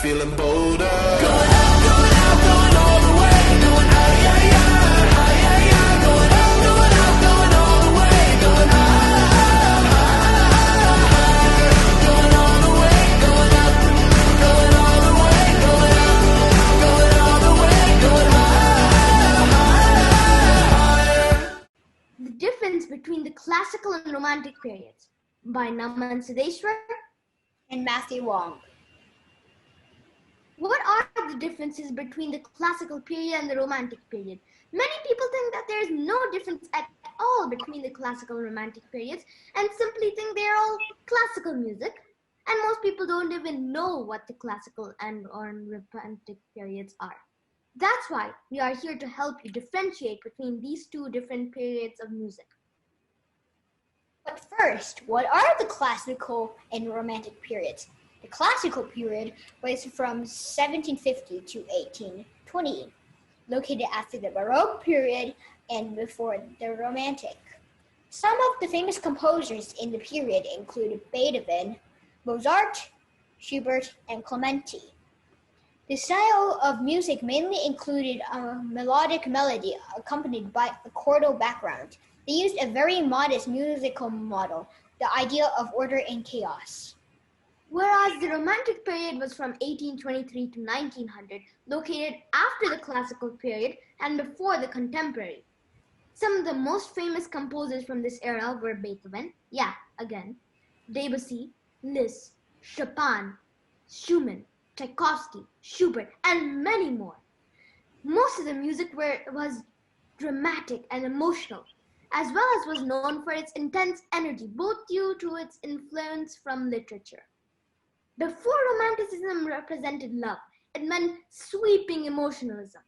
feeling bolder. Going out, going all the way. Going out, yeah, yeah, yeah, yeah. Going out, going all the way. Going high, going all the way. Going up, going all the way. Going up, going all the way. Going higher. The difference between the classical and romantic periods by Naman Siddeshwar and Matthew Wong. What are the differences between the classical period and the romantic period? Many people think that there is no difference at all between the classical and romantic periods and simply think they are all classical music. And most people don't even know what the classical and or romantic periods are. That's why we are here to help you differentiate between these two different periods of music. But first, what are the classical and romantic periods? The classical period was from 1750 to 1820, located after the Baroque period and before the Romantic. Some of the famous composers in the period include Beethoven, Mozart, Schubert, and Clementi. The style of music mainly included a melodic melody accompanied by a chordal background. They used a very modest musical model, the idea of order and chaos. Whereas the Romantic period was from 1823 to 1900, located after the Classical period and before the Contemporary. Some of the most famous composers from this era were Beethoven, Debussy, Liszt, Chopin, Schumann, Tchaikovsky, Schubert, and many more. Most of the music was dramatic and emotional, as well as was known for its intense energy, both due to its influence from literature. Before Romanticism represented love, it meant sweeping emotionalism.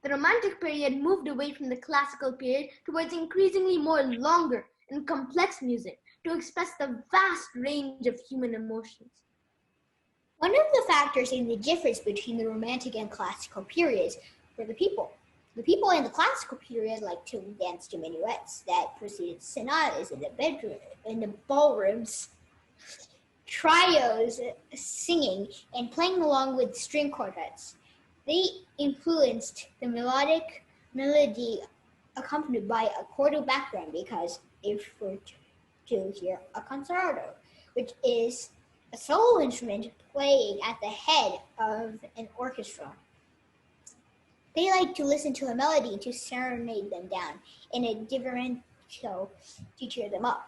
The Romantic period moved away from the Classical period towards increasingly more longer and complex music to express the vast range of human emotions. One of the factors in the difference between the Romantic and Classical periods were the people. The people in the Classical period liked to dance to minuets that preceded sonatas in the ballrooms, trios singing and playing along with string quartets. They influenced the melodic melody accompanied by a chordal background because if we're to hear a concerto, which is a solo instrument playing at the head of an orchestra. They like to listen to a melody to serenade them down in a differential to cheer them up.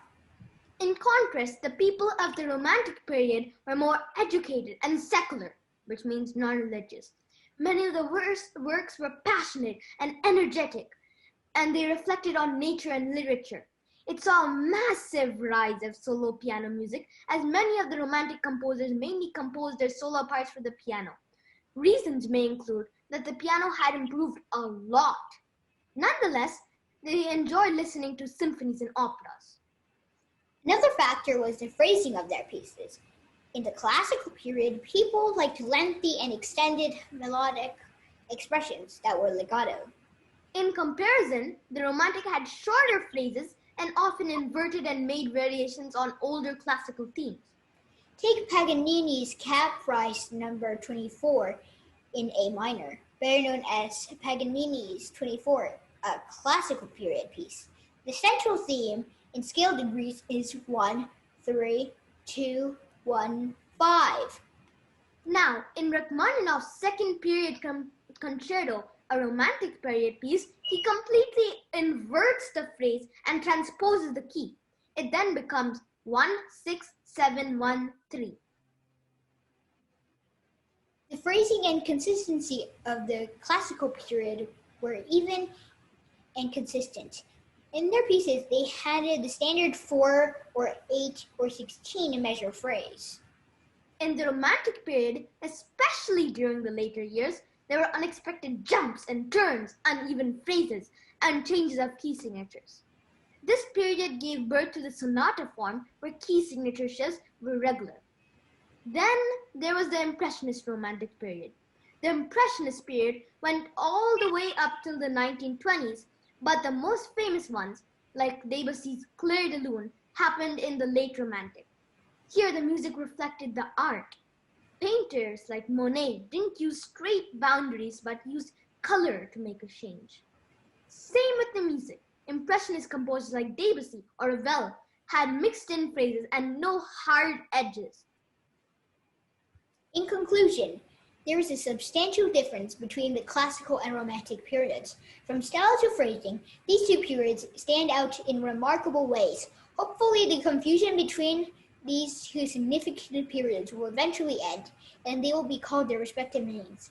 In contrast, the people of the Romantic period were more educated and secular, which means non-religious. Many of the works were passionate and energetic, and they reflected on nature and literature. It saw a massive rise of solo piano music, as many of the Romantic composers mainly composed their solo parts for the piano. Reasons may include that the piano had improved a lot. Nonetheless, they enjoyed listening to symphonies and operas. Another factor was the phrasing of their pieces. In the Classical period, people liked lengthy and extended melodic expressions that were legato. In comparison, the Romantic had shorter phrases and often inverted and made variations on older classical themes. Take Paganini's Caprice No. 24 in A minor, better known as Paganini's 24, a classical period piece. The central theme in scale degrees is 1, 3, 2, 1, 5. Now, in Rachmaninoff's second period concerto, a Romantic period piece, he completely inverts the phrase and transposes the key. It then becomes 1, 6, 7, 1, 3. The phrasing and consistency of the Classical period were even and consistent. In their pieces, they had the standard 4 or 8 or 16 measure phrase. In the Romantic period, especially during the later years, there were unexpected jumps and turns, uneven phrases, and changes of key signatures. This period gave birth to the sonata form, where key signature shifts were regular. Then there was the Impressionist Romantic period. The Impressionist period went all the way up till the 1920s, but the most famous ones, like Debussy's Clair de Lune, happened in the late Romantic. Here the music reflected the art. Painters like Monet didn't use straight boundaries but used color to make a change. Same with the music. Impressionist composers like Debussy or Ravel had mixed-in phrases and no hard edges. In conclusion, there is a substantial difference between the classical and romantic periods. From style to phrasing, these two periods stand out in remarkable ways. Hopefully, the confusion between these two significant periods will eventually end, and they will be called their respective names.